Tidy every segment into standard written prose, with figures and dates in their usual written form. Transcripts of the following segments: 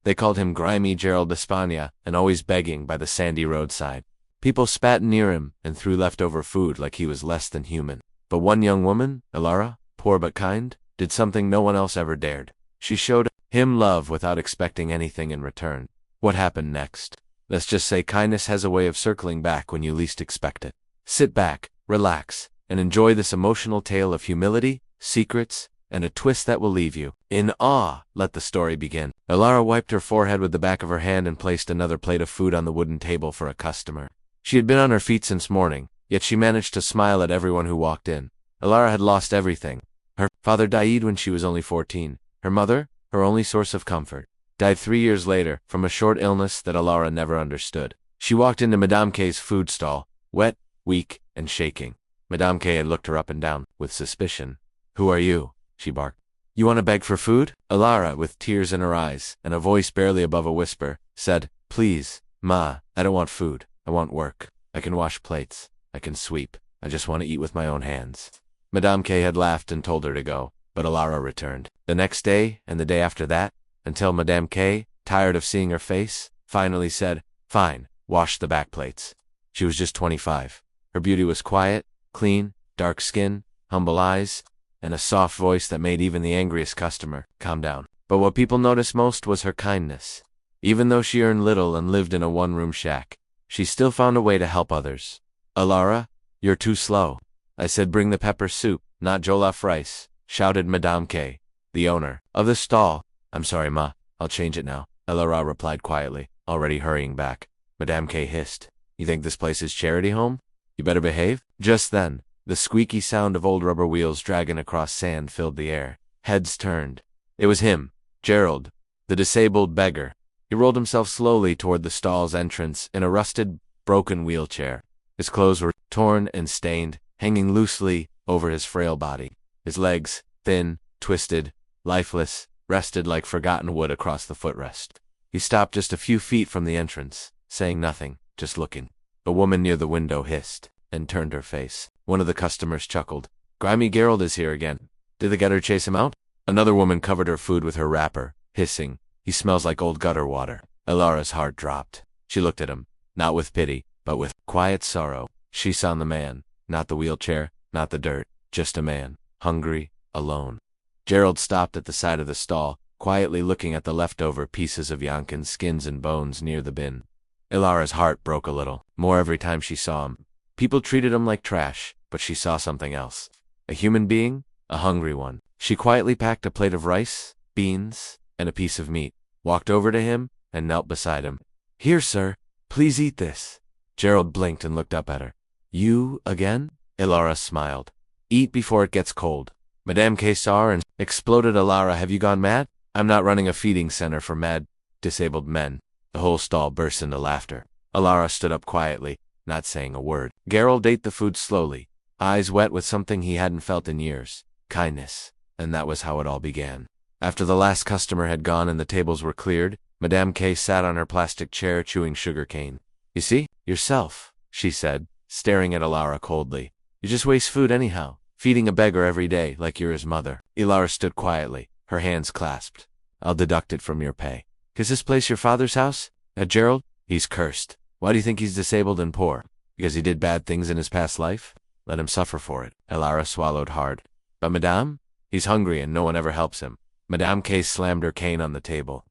They called him grimy Gerald d'Espagna and always begging by the sandy roadside. People spat near him and threw leftover food like he was less than human. But one young woman, Ilara, poor but kind, did something no one else ever dared. She showed him love without expecting anything in return. What happened next? Let's just say kindness has a way of circling back when you least expect it. Sit back, relax, and enjoy this emotional tale of humility, secrets, and a twist that will leave you in awe. Let the story begin. Ilara wiped her forehead with the back of her hand and placed another plate of food on the wooden table for a customer. She had been on her feet since morning, yet she managed to smile at everyone who walked in. Ilara had lost everything. Her father died when she was only 14. Her mother, her only source of comfort, died 3 years later from a short illness that Ilara never understood. She walked into Madame K's food stall, wet, weak, and shaking. Madame K had looked her up and down with suspicion. "Who are you?" she barked. "You want to beg for food?" Ilara, with tears in her eyes and a voice barely above a whisper, said, "Please, Ma, I don't want food. I want work. I can wash plates. I can sweep. I just want to eat with my own hands." Madame K had laughed and told her to go, but Ilara returned. The next day and the day after that, until Madame K, tired of seeing her face, finally said, "Fine, wash the back plates." She was just 25. Her beauty was quiet, clean, dark skin, humble eyes, and a soft voice that made even the angriest customer calm down. But what people noticed most was her kindness. Even though she earned little and lived in a one-room shack, she still found a way to help others. "Ilara, you're too slow." "I said bring the pepper soup, not jollof rice," shouted Madame K, the owner of the stall. "I'm sorry, Ma, I'll change it now," Ilara replied quietly, already hurrying back. Madame K hissed, "You think this place is charity home? You better behave." Just then, the squeaky sound of old rubber wheels dragging across sand filled the air. Heads turned. It was him, Gerald, the disabled beggar. He rolled himself slowly toward the stall's entrance in a rusted, broken wheelchair. His clothes were torn and stained, hanging loosely over his frail body. His legs, thin, twisted, lifeless, rested like forgotten wood across the footrest. He stopped just a few feet from the entrance, saying nothing, just looking. A woman near the window hissed and turned her face. One of the customers chuckled. "Grimy Gerald is here again. Did the gutter chase him out?" Another woman covered her food with her wrapper, hissing, "He smells like old gutter water." Ilara's heart dropped. She looked at him, not with pity, but with quiet sorrow. She saw the man, not the wheelchair, not the dirt, just a man, hungry, alone. Gerald stopped at the side of the stall, quietly looking at the leftover pieces of Yankin's skins and bones near the bin. Ilara's heart broke a little, more every time she saw him. People treated him like trash, but she saw something else. A human being, a hungry one. She quietly packed a plate of rice, beans, and a piece of meat, walked over to him, and knelt beside him. "Here, sir, please eat this." Gerald blinked and looked up at her. "You again?" Ilara smiled. "Eat before it gets cold." Madame K saw her and exploded. "Ilara, have you gone mad? I'm not running a feeding center for mad, disabled men." The whole stall burst into laughter. Ilara stood up quietly, not saying a word. Gerald ate the food slowly, eyes wet with something he hadn't felt in years, kindness, and that was how it all began. After the last customer had gone and the tables were cleared, Madame K sat on her plastic chair chewing sugar cane. "You see, yourself," she said, staring at Ilara coldly. "You just waste food anyhow, feeding a beggar every day like you're his mother." Ilara stood quietly, her hands clasped. "I'll deduct it from your pay." "Is this place your father's house?" Gerald? "He's cursed. Why do you think he's disabled and poor? Because he did bad things in his past life? Let him suffer for it." Ilara swallowed hard. "But Madame? He's hungry and no one ever helps him." Madame K slammed her cane on the table.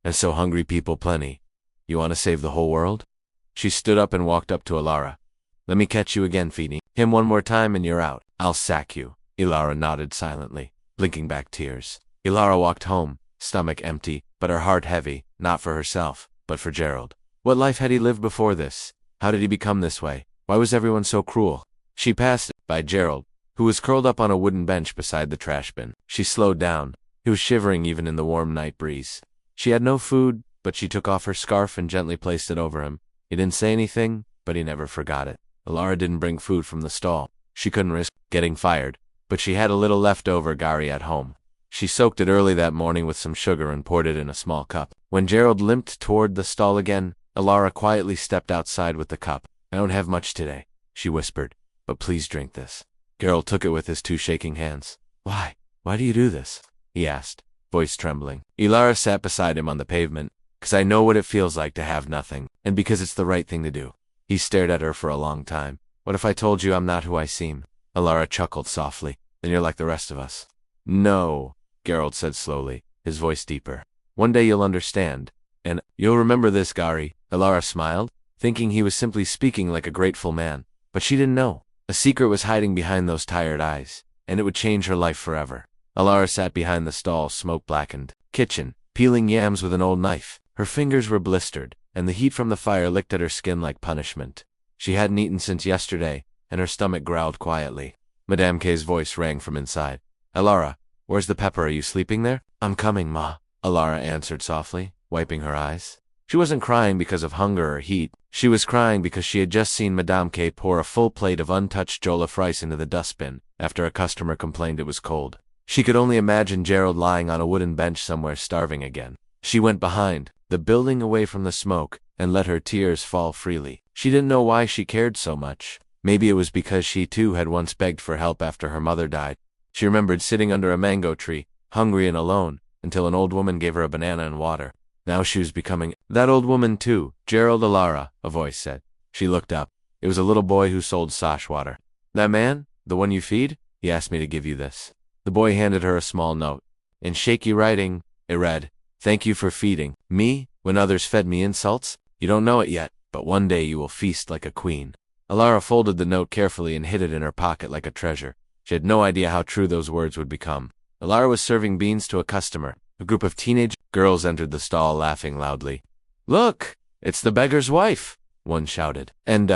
"And so hungry people plenty. You want to save the whole world?" She stood up and walked up to Ilara. "Let me catch you again, feeding him one more time and you're out. I'll sack you." Ilara nodded silently, blinking back tears. Ilara walked home, stomach empty, but her heart heavy, not for herself, but for Gerald. What life had he lived before this? How did he become this way? Why was everyone so cruel? She passed by Gerald, who was curled up on a wooden bench beside the trash bin. She slowed down. He was shivering even in the warm night breeze. She had no food, but she took off her scarf and gently placed it over him. He didn't say anything, but he never forgot it. Ilara didn't bring food from the stall. She couldn't risk getting fired, but she had a little leftover gari at home. She soaked it early that morning with some sugar and poured it in a small cup. When Gerald limped toward the stall again, Ilara quietly stepped outside with the cup. "I don't have much today," she whispered, "but please drink this." Gerald took it with his two shaking hands. "Why? Why do you do this?" he asked, voice trembling. Ilara sat beside him on the pavement, 'Cause I know what it feels like to have nothing, and because it's the right thing to do." He stared at her for a long time. "What if I told you I'm not who I seem?" Alara chuckled softly. "Then you're like the rest of us." "No," Geralt said slowly, his voice deeper. "One day you'll understand. And you'll remember this, Gari." Alara smiled, thinking he was simply speaking like a grateful man. But she didn't know. A secret was hiding behind those tired eyes, and it would change her life forever. Alara sat behind the stall, smoke-blackened kitchen, peeling yams with an old knife. Her fingers were blistered, and the heat from the fire licked at her skin like punishment. She hadn't eaten since yesterday, and her stomach growled quietly. Madame K's voice rang from inside. "Alara, where's the pepper? Are you sleeping there?" "I'm coming, Ma," Alara answered softly, wiping her eyes. She wasn't crying because of hunger or heat. She was crying because she had just seen Madame K pour a full plate of untouched jollof rice into the dustbin after a customer complained it was cold. She could only imagine Gerald lying on a wooden bench somewhere starving again. She went behind the building away from the smoke and let her tears fall freely. She didn't know why she cared so much. Maybe it was because she too had once begged for help after her mother died. She remembered sitting under a mango tree, hungry and alone, until an old woman gave her a banana and water. Now she was becoming that old woman too. "Gerald, Alara," a voice said. She looked up. It was a little boy who sold sosh water. "That man? The one you feed? He asked me to give you this." The boy handed her a small note. In shaky writing, it read, "Thank you for feeding me when others fed me insults. You don't know it yet, but one day you will feast like a queen." Alara folded the note carefully and hid it in her pocket like a treasure. She had no idea how true those words would become. Alara was serving beans to a customer. A group of teenage girls entered the stall laughing loudly. "Look, it's the beggar's wife," one shouted. "And,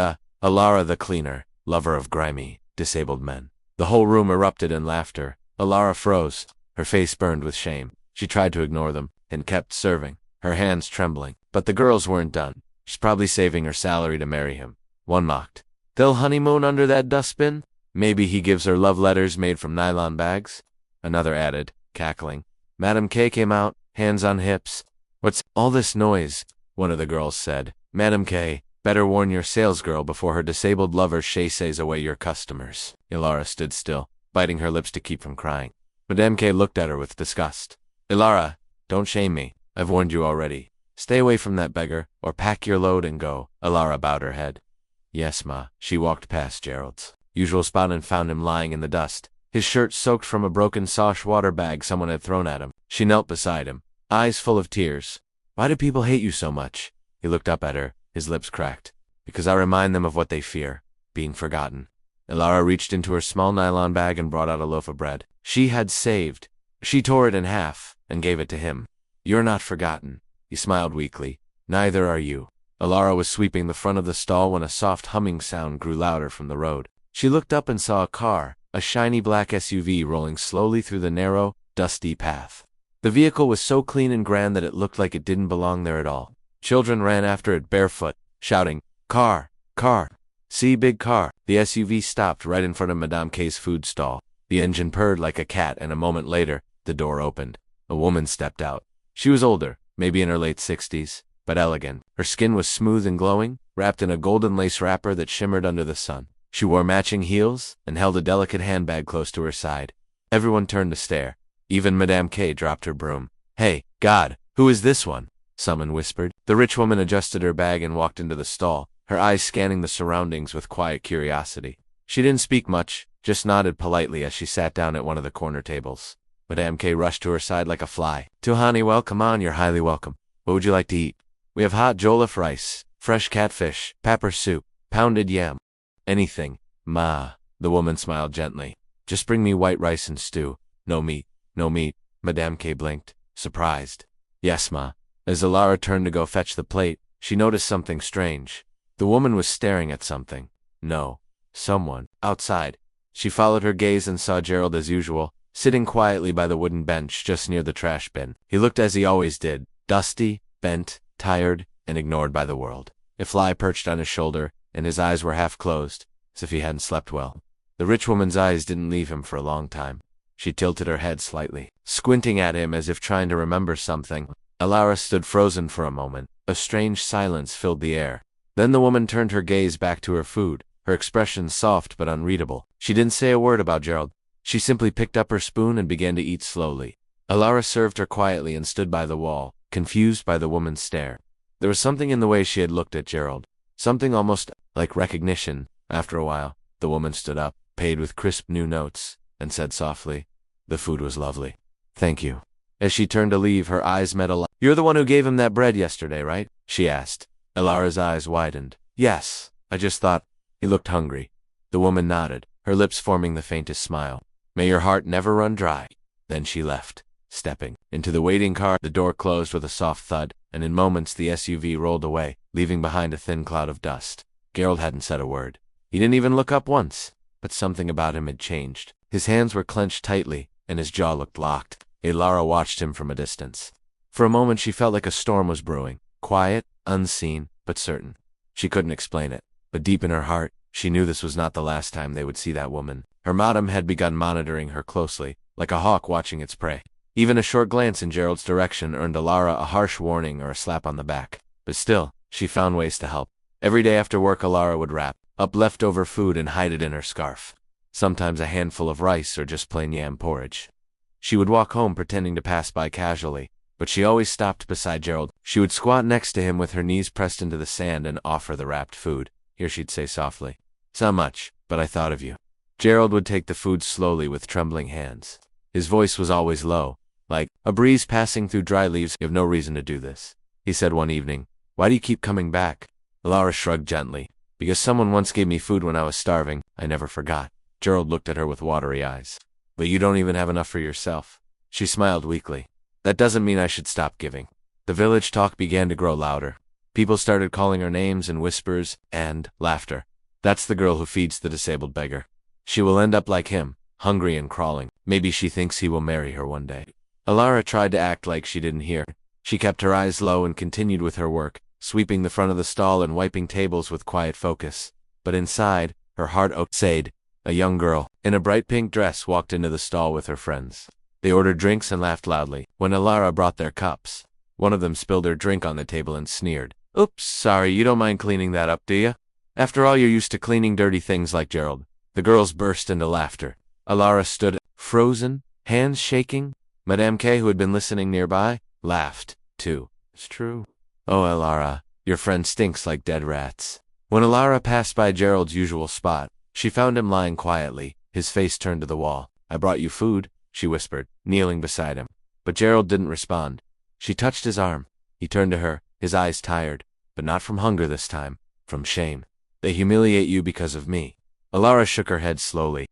Alara the cleaner, lover of grimy, disabled men." The whole room erupted in laughter. Alara froze. Her face burned with shame. She tried to ignore them, and kept serving, her hands trembling. But the girls weren't done. "She's probably saving her salary to marry him," one mocked. "They'll honeymoon under that dustbin? Maybe he gives her love letters made from nylon bags?" Another added, cackling. Madame K came out, hands on hips. "What's all this noise?" one of the girls said. "Madame K, better warn your salesgirl before her disabled lover chases away your customers." Alara stood still, biting her lips to keep from crying. Madame K looked at her with disgust. "Alara, don't shame me. I've warned you already. Stay away from that beggar, or pack your load and go." Alara bowed her head. "Yes, Ma." She walked past Gerald's usual spot and found him lying in the dust, his shirt soaked from a broken sosh water bag someone had thrown at him. She knelt beside him, eyes full of tears. "Why do people hate you so much?" He looked up at her, his lips cracked. "Because I remind them of what they fear, being forgotten." Alara reached into her small nylon bag and brought out a loaf of bread she had saved. She tore it in half and gave it to him. "You're not forgotten." He smiled weakly. "Neither are you." Alara was sweeping the front of the stall when a soft humming sound grew louder from the road. She looked up and saw a car, a shiny black SUV rolling slowly through the narrow, dusty path. The vehicle was so clean and grand that it looked like it didn't belong there at all. Children ran after it barefoot, shouting, "Car! Car! See, big car!" The SUV stopped right in front of Madame K's food stall. The engine purred like a cat, and a moment later, the door opened. A woman stepped out. She was older, maybe in her late 60s, but elegant. Her skin was smooth and glowing, wrapped in a golden lace wrapper that shimmered under the sun. She wore matching heels and held a delicate handbag close to her side. Everyone turned to stare. Even Madame K dropped her broom. "Hey, God, who is this one?" someone whispered. The rich woman adjusted her bag and walked into the stall, her eyes scanning the surroundings with quiet curiosity. She didn't speak much, just nodded politely as she sat down at one of the corner tables. Madame K rushed to her side like a fly. "Tuhani, well, come on, you're highly welcome. What would you like to eat?" "We have hot jollof rice, fresh catfish, pepper soup, pounded yam." "Anything, Ma." The woman smiled gently. "Just bring me white rice and stew. No meat, no meat." Madame K blinked, surprised. "Yes, Ma." As Alara turned to go fetch the plate, she noticed something strange. The woman was staring at something. No, someone, outside. She followed her gaze and saw Gerald as usual, sitting quietly by the wooden bench just near the trash bin. He looked as he always did, dusty, bent, tired, and ignored by the world. A fly perched on his shoulder, and his eyes were half closed, as if he hadn't slept well. The rich woman's eyes didn't leave him for a long time. She tilted her head slightly, squinting at him as if trying to remember something. Alara stood frozen for a moment. A strange silence filled the air. Then the woman turned her gaze back to her food, her expression soft but unreadable. She didn't say a word about Gerald. She simply picked up her spoon and began to eat slowly. Alara served her quietly and stood by the wall, confused by the woman's stare. There was something in the way she had looked at Gerald, something almost like recognition. After a while, the woman stood up, paid with crisp new notes, and said softly, "The food was lovely. Thank you." As she turned to leave, her eyes met Elara's. "You're the one who gave him that bread yesterday, right?" she asked. Elara's eyes widened. "Yes, I just thought he looked hungry." The woman nodded, her lips forming the faintest smile. "May your heart never run dry." Then she left, stepping into the waiting car. The door closed with a soft thud, and in moments the SUV rolled away, leaving behind a thin cloud of dust. Gerald hadn't said a word. He didn't even look up once, but something about him had changed. His hands were clenched tightly, and his jaw looked locked. Elara watched him from a distance. For a moment she felt like a storm was brewing, quiet, unseen, but certain. She couldn't explain it, but deep in her heart, she knew this was not the last time they would see that woman. Her madam had begun monitoring her closely, like a hawk watching its prey. Even a short glance in Gerald's direction earned Elara a harsh warning or a slap on the back. But still, she found ways to help. Every day after work, Elara would wrap up leftover food and hide it in her scarf. Sometimes a handful of rice or just plain yam porridge. She would walk home pretending to pass by casually, but she always stopped beside Gerald. She would squat next to him with her knees pressed into the sand and offer the wrapped food. Here she'd say softly, "So much, but I thought of you." Gerald would take the food slowly with trembling hands. His voice was always low, like a breeze passing through dry leaves. "You have no reason to do this," he said one evening. "Why do you keep coming back?" Elara shrugged gently. "Because someone once gave me food when I was starving. I never forgot." Gerald looked at her with watery eyes. "But you don't even have enough for yourself." She smiled weakly. "That doesn't mean I should stop giving." The village talk began to grow louder. People started calling her names in whispers and laughter. "That's the girl who feeds the disabled beggar. She will end up like him, hungry and crawling. Maybe she thinks he will marry her one day." Elara tried to act like she didn't hear. She kept her eyes low and continued with her work, sweeping the front of the stall and wiping tables with quiet focus. But inside, her heart ached. A young girl, in a bright pink dress, walked into the stall with her friends. They ordered drinks and laughed loudly. When Elara brought their cups, one of them spilled her drink on the table and sneered. "Oops, sorry, you don't mind cleaning that up, do you? After all, you're used to cleaning dirty things like Gerald." The girls burst into laughter. Elara stood, frozen, hands shaking. Madame K, who had been listening nearby, laughed, too. "It's true." "Oh, Elara, your friend stinks like dead rats." When Elara passed by Gerald's usual spot, she found him lying quietly, his face turned to the wall. "I brought you food," she whispered, kneeling beside him. But Gerald didn't respond. She touched his arm. He turned to her, his eyes tired, but not from hunger this time, from shame. "They humiliate you because of me." Elara shook her head slowly.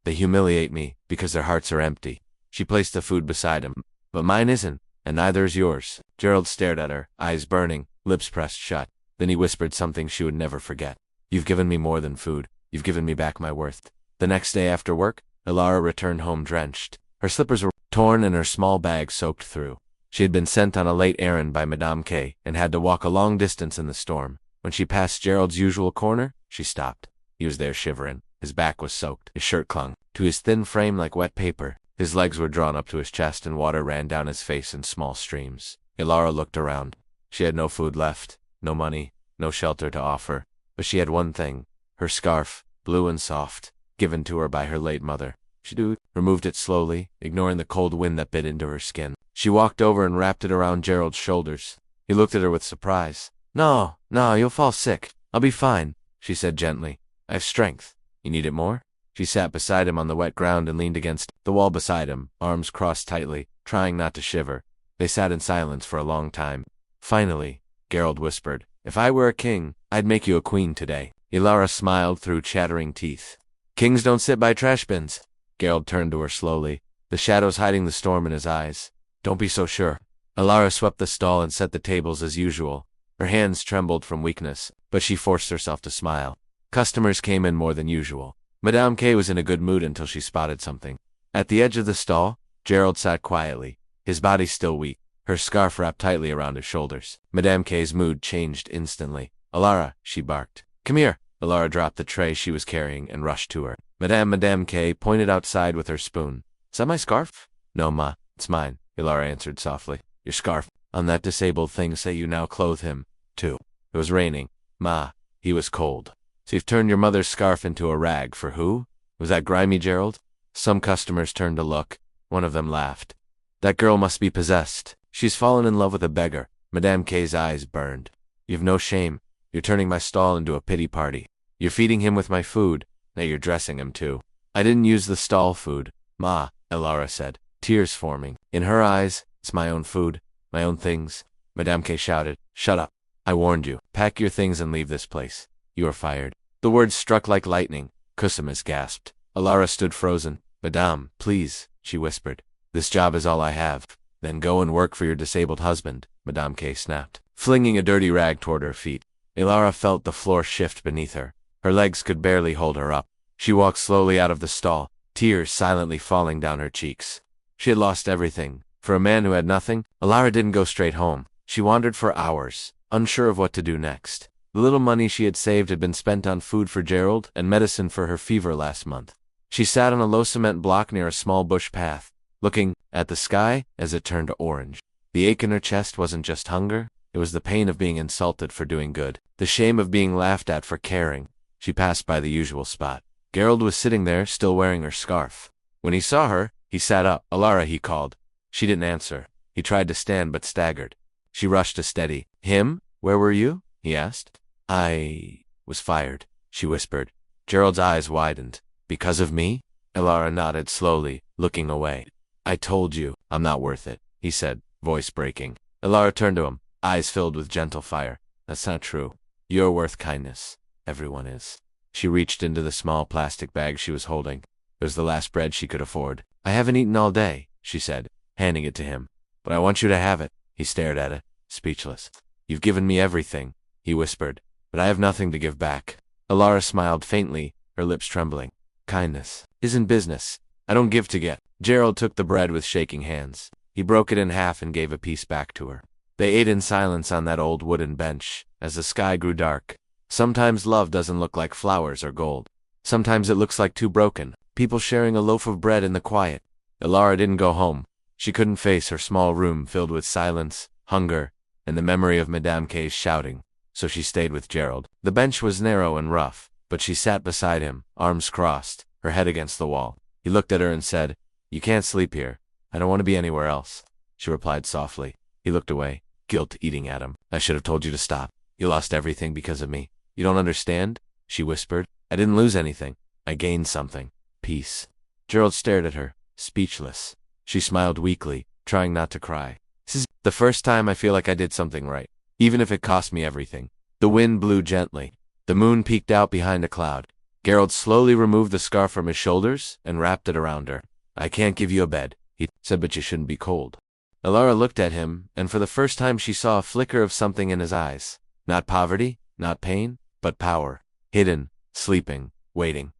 They humiliate me because their hearts are empty." She placed the food beside him. "But mine isn't, and neither is yours." Gerald stared at her, eyes burning, lips pressed shut. Then he whispered something she would never forget. "You've given me more than food. You've given me back my worth." The next day after work, Elara returned home drenched. Her slippers were torn and her small bag soaked through. She had been sent on a late errand by Madame K and had to walk a long distance in the storm. When she passed Gerald's usual corner, she stopped. He was there shivering. His back was soaked. His shirt clung to his thin frame like wet paper. His legs were drawn up to his chest and water ran down his face in small streams. Elara looked around. She had no food left, no money, no shelter to offer. But she had one thing, her scarf, blue and soft, given to her by her late mother. She removed it slowly, ignoring the cold wind that bit into her skin. She walked over and wrapped it around Gerald's shoulders. He looked at her with surprise. No, you'll fall sick. I'll be fine," she said gently. "I have strength. You need it more?" She sat beside him on the wet ground and leaned against the wall beside him, arms crossed tightly, trying not to shiver. They sat in silence for a long time. Finally, Gerald whispered, "If I were a king, I'd make you a queen today." Elara smiled through chattering teeth. "Kings don't sit by trash bins." Gerald turned to her slowly, the shadows hiding the storm in his eyes. "Don't be so sure." Elara swept the stall and set the tables as usual. Her hands trembled from weakness, but she forced herself to smile. Customers came in more than usual. Madame K was in a good mood until she spotted something. At the edge of the stall, Gerald sat quietly, his body still weak, her scarf wrapped tightly around his shoulders. Madame K's mood changed instantly. "Elara," she barked. "Come here." Elara dropped the tray she was carrying and rushed to her. Madame K pointed outside with her spoon. "Is that my scarf?" "No, Ma, it's mine," Elara answered softly. "Your scarf. On that disabled thing say you now clothe him, too." It was raining. "Ma, he was cold." "So you've turned your mother's scarf into a rag for who? Was that grimy Gerald?" Some customers turned to look. One of them laughed. "That girl must be possessed." She's fallen in love with a beggar. Madame K's eyes burned. You've no shame. You're turning my stall into a pity party. You're feeding him with my food. Now you're dressing him too. I didn't use the stall food, Ma, Elara said, tears forming. In her eyes, it's my own food, my own things. Madame K shouted, shut up. I warned you. Pack your things and leave this place. You are fired. The words struck like lightning. Kusumas gasped. Elara stood frozen. Madame, please, she whispered. This job is all I have. Then go and work for your disabled husband, Madame K snapped, flinging a dirty rag toward her feet. Elara felt the floor shift beneath her. Her legs could barely hold her up. She walked slowly out of the stall, tears silently falling down her cheeks. She had lost everything. For a man who had nothing, Elara didn't go straight home. She wandered for hours, unsure of what to do next. The little money she had saved had been spent on food for Gerald and medicine for her fever last month. She sat on a low cement block near a small bush path, looking at the sky as it turned orange. The ache in her chest wasn't just hunger, it was the pain of being insulted for doing good, the shame of being laughed at for caring. She passed by the usual spot. Gerald was sitting there, still wearing her scarf. When he saw her, he sat up. Elara, he called. She didn't answer. He tried to stand but staggered. She rushed to steady. Him? Where were you? He asked. I was fired, she whispered. Gerald's eyes widened. Because of me? Elara nodded slowly, looking away. I told you, I'm not worth it, he said, voice breaking. Elara turned to him, eyes filled with gentle fire. That's not true. You're worth kindness. Everyone is. She reached into the small plastic bag she was holding. It was the last bread she could afford. I haven't eaten all day, she said, handing it to him. But I want you to have it. He stared at it, speechless. You've given me everything, he whispered, but I have nothing to give back. Elara smiled faintly, her lips trembling. Kindness isn't business. I don't give to get. Gerald took the bread with shaking hands. He broke it in half and gave a piece back to her. They ate in silence on that old wooden bench, as the sky grew dark. Sometimes love doesn't look like flowers or gold. Sometimes it looks like two broken people sharing a loaf of bread in the quiet. Elara didn't go home. She couldn't face her small room filled with silence, hunger, and the memory of Madame K's shouting, so she stayed with Gerald. The bench was narrow and rough, but she sat beside him, arms crossed, her head against the wall. He looked at her and said, You can't sleep here. I don't want to be anywhere else. She replied softly. He looked away, guilt eating at him. I should have told you to stop. You lost everything because of me. You don't understand? She whispered. I didn't lose anything. I gained something. Peace. Gerald stared at her, speechless. She smiled weakly, trying not to cry. This is the first time I feel like I did something right, even if it cost me everything. The wind blew gently. The moon peeked out behind a cloud. Gerald slowly removed the scarf from his shoulders and wrapped it around her. I can't give you a bed, he said, but you shouldn't be cold. Elara looked at him, and for the first time she saw a flicker of something in his eyes. Not poverty, not pain, but power. Hidden, sleeping, waiting.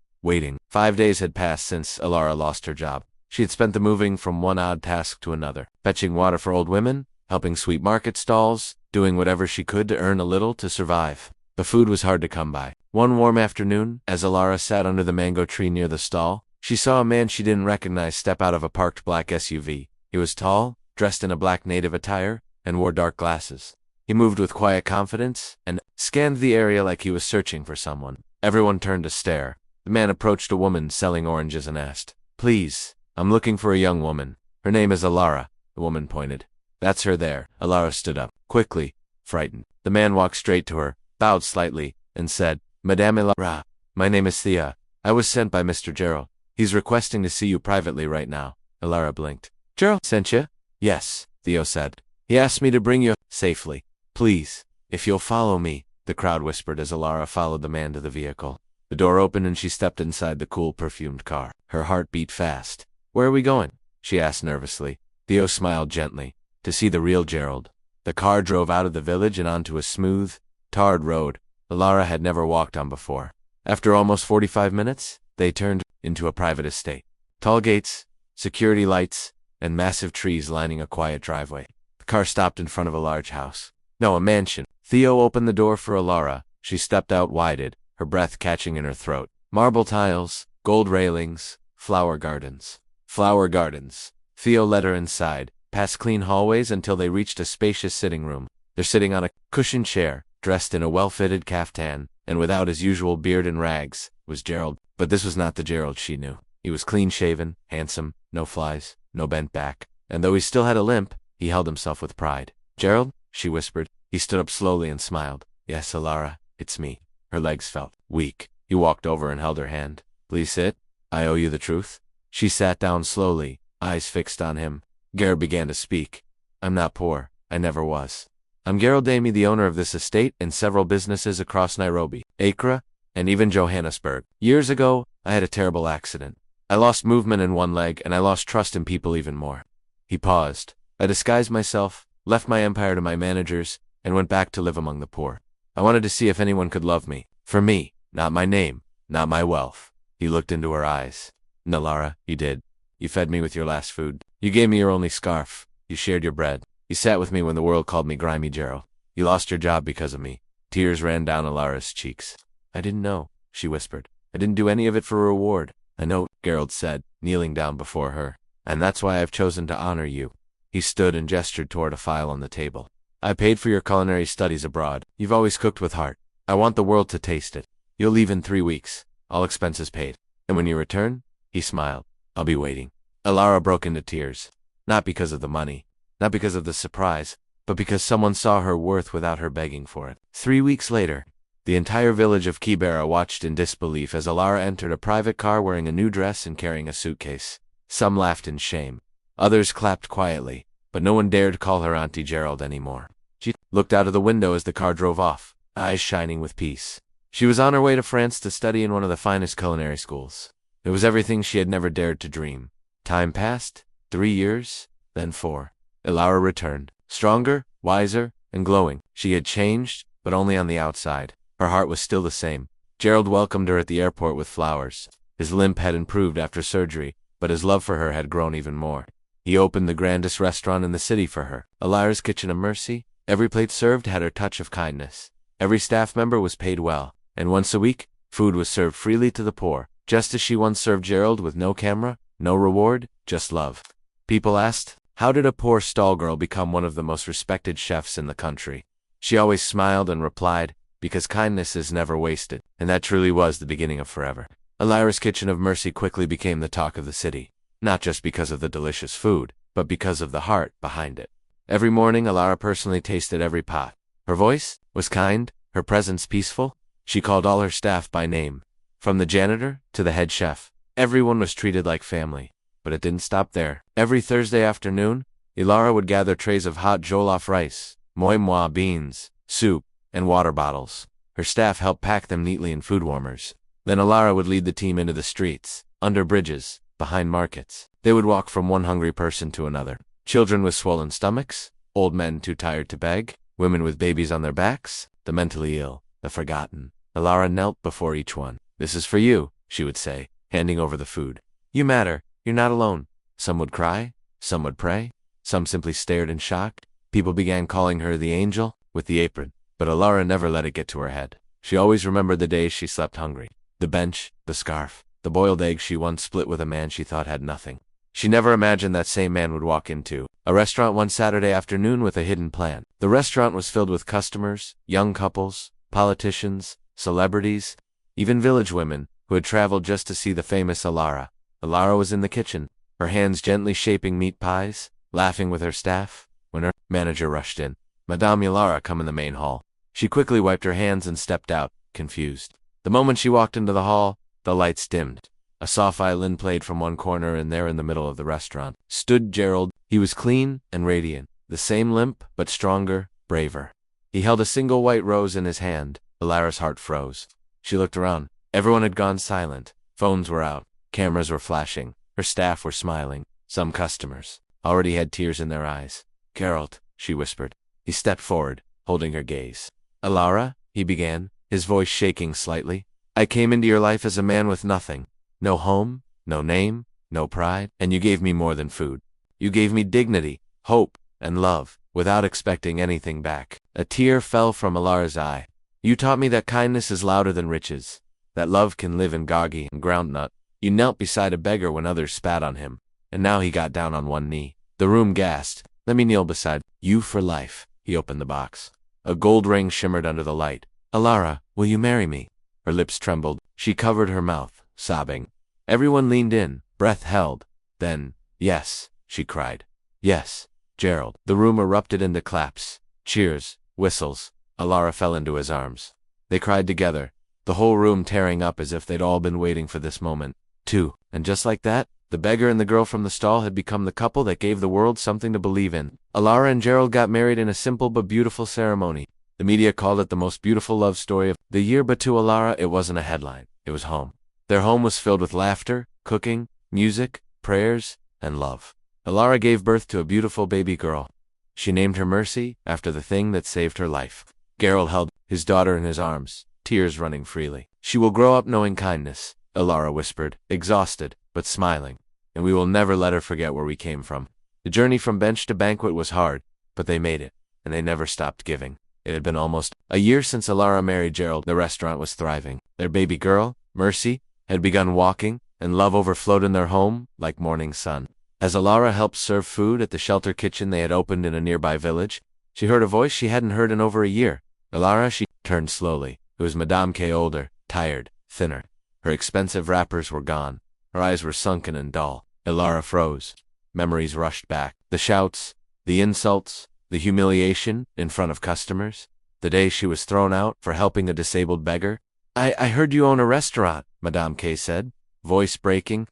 5 days had passed since Elara lost her job. She had spent them moving from one odd task to another, fetching water for old women, helping sweep market stalls, doing whatever she could to earn a little to survive. The food was hard to come by. One warm afternoon, as Elara sat under the mango tree near the stall, she saw a man she didn't recognize step out of a parked black SUV. He was tall, dressed in a black native attire, and wore dark glasses. He moved with quiet confidence and scanned the area like he was searching for someone. Everyone turned to stare. The man approached a woman selling oranges and asked, Please, I'm looking for a young woman. Her name is Elara, the woman pointed. That's her there. Elara stood up, quickly, frightened. The man walked straight to her, bowed slightly, and said, Madame Elara, my name is Thea. I was sent by Mr. Gerald. He's requesting to see you privately right now. Elara blinked. Gerald sent you? Yes, Theo said. He asked me to bring you safely. Please, if you'll follow me, the crowd whispered as Elara followed the man to the vehicle. The door opened and she stepped inside the cool, perfumed car. Her heart beat fast. Where are we going? She asked nervously. Theo smiled gently. To see the real Gerald. The car drove out of the village and onto a smooth, tarred road Elara had never walked on before. After almost 45 minutes, they turned into a private estate. Tall gates, security lights, and massive trees lining a quiet driveway. The car stopped in front of a large house. No, a mansion. Theo opened the door for Elara. She stepped out wide, her breath catching in her throat. Marble tiles, gold railings, flower gardens. Flower gardens. Theo led her inside, past clean hallways until they reached a spacious sitting room. They're sitting on a cushioned chair, dressed in a well-fitted caftan, and without his usual beard and rags, was Gerald. But this was not the Gerald she knew. He was clean-shaven, handsome, no flies, no bent back. And though he still had a limp, He held himself with pride. Gerald, she whispered. He stood up slowly and smiled. Yes, Alara, it's me. Her legs felt weak. He walked over and held her hand. Please sit. I owe you the truth. She sat down slowly, eyes fixed on him. Gerald began to speak. I'm not poor. I never was. I'm Gerald Damy, the owner of this estate and several businesses across Nairobi, Accra, and even Johannesburg. Years ago, I had a terrible accident. I lost movement in one leg, and I lost trust in people even more. He paused. I disguised myself, left my empire to my managers, and went back to live among the poor. I wanted to see if anyone could love me. For me, not my name, not my wealth. He looked into her eyes. Nalara, you did. You fed me with your last food. You gave me your only scarf. You shared your bread. You sat with me when the world called me grimy Gerald. You lost your job because of me. Tears ran down Alara's cheeks. I didn't know, she whispered. I didn't do any of it for a reward. I know, Gerald said, kneeling down before her. And that's why I've chosen to honor you. He stood and gestured toward a file on the table. I paid for your culinary studies abroad. You've always cooked with heart. I want the world to taste it. You'll leave in 3 weeks. All expenses paid. And when you return, he smiled. I'll be waiting. Alara broke into tears. Not because of the money. Not because of the surprise, but because someone saw her worth without her begging for it. 3 weeks later, the entire village of Kibera watched in disbelief as Alara entered a private car wearing a new dress and carrying a suitcase. Some laughed in shame. Others clapped quietly, but no one dared call her Auntie Gerald anymore. She looked out of the window as the car drove off, eyes shining with peace. She was on her way to France to study in one of the finest culinary schools. It was everything she had never dared to dream. Time passed, 3 years, then 4. Alara returned, stronger, wiser, and glowing. She had changed, but only on the outside. Her heart was still the same. Gerald welcomed her at the airport with flowers. His limp had improved after surgery, but his love for her had grown even more. He opened the grandest restaurant in the city for her, Alara's Kitchen of Mercy. Every plate served had her touch of kindness. Every staff member was paid well, and once a week, food was served freely to the poor, just as she once served Gerald with no camera, no reward, just love. People asked, how did a poor stall girl become one of the most respected chefs in the country? She always smiled and replied, because kindness is never wasted, and that truly was the beginning of forever. Alara's Kitchen of Mercy quickly became the talk of the city, not just because of the delicious food, but because of the heart behind it. Every morning, Alara personally tasted every pot. Her voice was kind, her presence peaceful. She called all her staff by name, from the janitor to the head chef. Everyone was treated like family. But it didn't stop there. Every Thursday afternoon, Alara would gather trays of hot jollof rice, moi moi beans, soup, and water bottles. Her staff helped pack them neatly in food warmers. Then Alara would lead the team into the streets, under bridges, behind markets. They would walk from one hungry person to another. Children with swollen stomachs, old men too tired to beg, women with babies on their backs, the mentally ill, the forgotten. Alara knelt before each one. This is for you, she would say, handing over the food. You matter. You're not alone. Some would cry, some would pray, some simply stared in shock. People began calling her the angel with the apron, but Alara never let it get to her head. She always remembered the days she slept hungry, the bench, the scarf, the boiled egg she once split with a man she thought had nothing. She never imagined that same man would walk into a restaurant one Saturday afternoon with a hidden plan. The restaurant was filled with customers, young couples, politicians, celebrities, even village women who had traveled just to see the famous Alara. Alara was in the kitchen, her hands gently shaping meat pies, laughing with her staff, when her manager rushed in. Madame Alara, come in the main hall. She quickly wiped her hands and stepped out, confused. The moment she walked into the hall, the lights dimmed. A soft violin played from one corner, and there in the middle of the restaurant stood Gerald. He was clean and radiant, the same limp, but stronger, braver. He held a single white rose in his hand. Alara's heart froze. She looked around. Everyone had gone silent. Phones were out. Cameras were flashing. Her staff were smiling. Some customers already had tears in their eyes. Gerald, she whispered. He stepped forward, holding her gaze. Alara, he began, his voice shaking slightly. I came into your life as a man with nothing. No home, no name, no pride, and you gave me more than food. You gave me dignity, hope, and love, without expecting anything back. A tear fell from Alara's eye. You taught me that kindness is louder than riches, that love can live in gargi and groundnut. You knelt beside a beggar when others spat on him, and now he got down on one knee. The room gasped. Let me kneel beside you for life. He opened the box. A gold ring shimmered under the light. Alara, will you marry me? Her lips trembled. She covered her mouth, sobbing. Everyone leaned in, breath held. Then, yes, she cried. Yes. Gerald. The room erupted into claps, cheers, whistles. Alara fell into his arms. They cried together, the whole room tearing up as if they'd all been waiting for this moment, too. And just like that, the beggar and the girl from the stall had become the couple that gave the world something to believe in. Alara and Gerald got married in a simple but beautiful ceremony. The media called it the most beautiful love story of the year, but to Alara it wasn't a headline, it was home. Their home was filled with laughter, cooking, music, prayers, and love. Alara gave birth to a beautiful baby girl. She named her Mercy, after the thing that saved her life. Gerald held his daughter in his arms, tears running freely. She will grow up knowing kindness, Alara whispered, exhausted, but smiling. And we will never let her forget where we came from. The journey from bench to banquet was hard, but they made it, and they never stopped giving. It had been almost a year since Alara married Gerald. The restaurant was thriving. Their baby girl, Mercy, had begun walking, and love overflowed in their home like morning sun. As Alara helped serve food at the shelter kitchen they had opened in a nearby village, she heard a voice she hadn't heard in over a year. Alara, she turned slowly. It was Madame K, older, tired, thinner. Her expensive wrappers were gone. Her eyes were sunken and dull. Alara froze. Memories rushed back. The shouts, the insults, the humiliation in front of customers. The day she was thrown out for helping a disabled beggar. I heard you own a restaurant, Madame K said, voice breaking.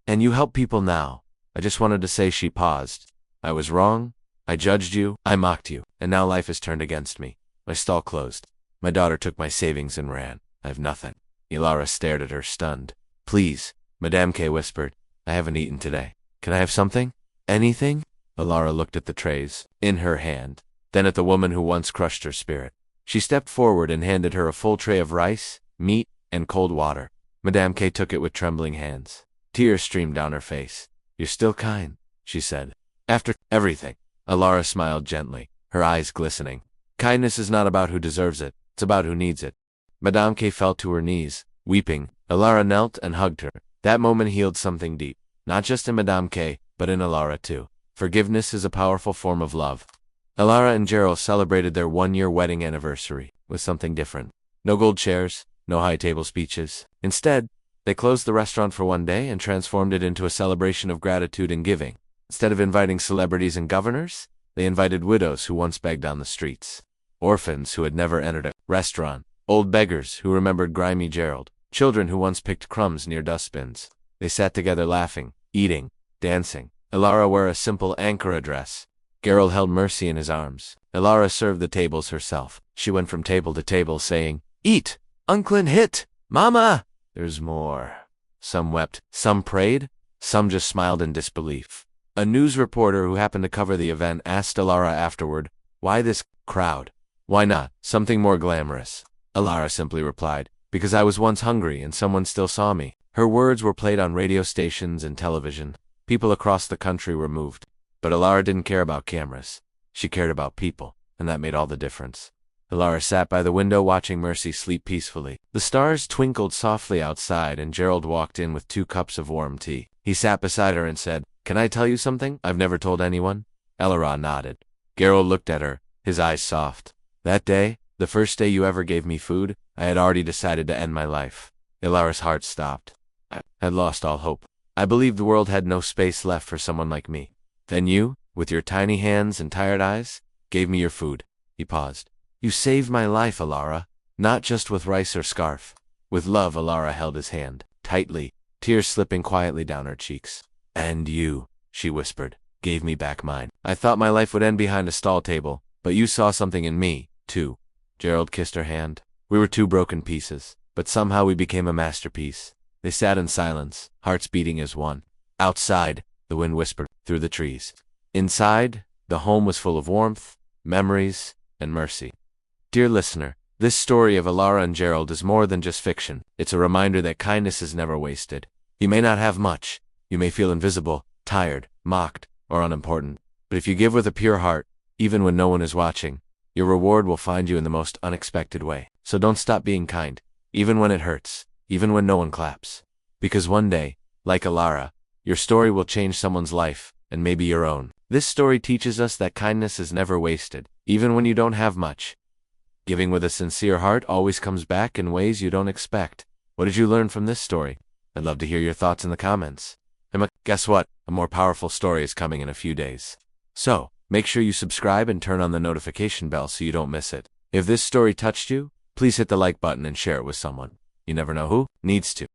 And you help people now. I just wanted to say. She paused. I was wrong. I judged you. I mocked you. And now life has turned against me. My stall closed. My daughter took my savings and ran. I have nothing. Alara stared at her, stunned. Please, Madame K whispered. I haven't eaten today. Can I have something? Anything? Alara looked at the trays in her hand, then at the woman who once crushed her spirit. She stepped forward and handed her a full tray of rice, meat, and cold water. Madame K took it with trembling hands. Tears streamed down her face. You're still kind, she said. After everything. Alara smiled gently, her eyes glistening. Kindness is not about who deserves it, it's about who needs it. Madame K fell to her knees, weeping. Alara knelt and hugged her. That moment healed something deep, not just in Madame K, but in Alara too. Forgiveness is a powerful form of love. Alara and Gerald celebrated their one-year wedding anniversary with something different. No gold chairs, no high-table speeches. Instead, they closed the restaurant for one day and transformed it into a celebration of gratitude and giving. Instead of inviting celebrities and governors, they invited widows who once begged on the streets, orphans who had never entered a restaurant, old beggars who remembered grimy Gerald, children who once picked crumbs near dustbins. They sat together laughing, eating, dancing. Alara wore a simple Ankara dress. Gerald held Mercy in his arms. Alara served the tables herself. She went from table to table saying, Eat! Unklin hit! Mama! There's more. Some wept, some prayed, some just smiled in disbelief. A news reporter who happened to cover the event asked Alara afterward, why this crowd? Why not something more glamorous? Alara simply replied, because I was once hungry and someone still saw me. Her words were played on radio stations and television. People across the country were moved. But Alara didn't care about cameras. She cared about people, and that made all the difference. Alara sat by the window watching Mercy sleep peacefully. The stars twinkled softly outside, and Gerald walked in with 2 cups of warm tea. He sat beside her and said, Can I tell you something I've never told anyone? Alara nodded. Gerald looked at her, his eyes soft. That day, the first day you ever gave me food, I had already decided to end my life. Alara's heart stopped. I had lost all hope. I believed the world had no space left for someone like me. Then you, with your tiny hands and tired eyes, gave me your food. He paused. You saved my life, Alara. Not just with rice or scarf. With love, Alara held his hand, tightly, tears slipping quietly down her cheeks. And you, she whispered, gave me back mine. I thought my life would end behind a stall table, but you saw something in me, too. Gerald kissed her hand. We were 2 broken pieces, but somehow we became a masterpiece. They sat in silence, hearts beating as one. Outside, the wind whispered through the trees. Inside, the home was full of warmth, memories, and mercy. Dear listener, this story of Alara and Gerald is more than just fiction. It's a reminder that kindness is never wasted. You may not have much. You may feel invisible, tired, mocked, or unimportant. But if you give with a pure heart, even when no one is watching, your reward will find you in the most unexpected way. So don't stop being kind, even when it hurts, even when no one claps. Because one day, like Alara, your story will change someone's life, and maybe your own. This story teaches us that kindness is never wasted, even when you don't have much. Giving with a sincere heart always comes back in ways you don't expect. What did you learn from this story? I'd love to hear your thoughts in the comments. And guess what? A more powerful story is coming in a few days. So, Make sure you subscribe and turn on the notification bell so you don't miss it. If this story touched you, please hit the like button and share it with someone. You never know who needs to.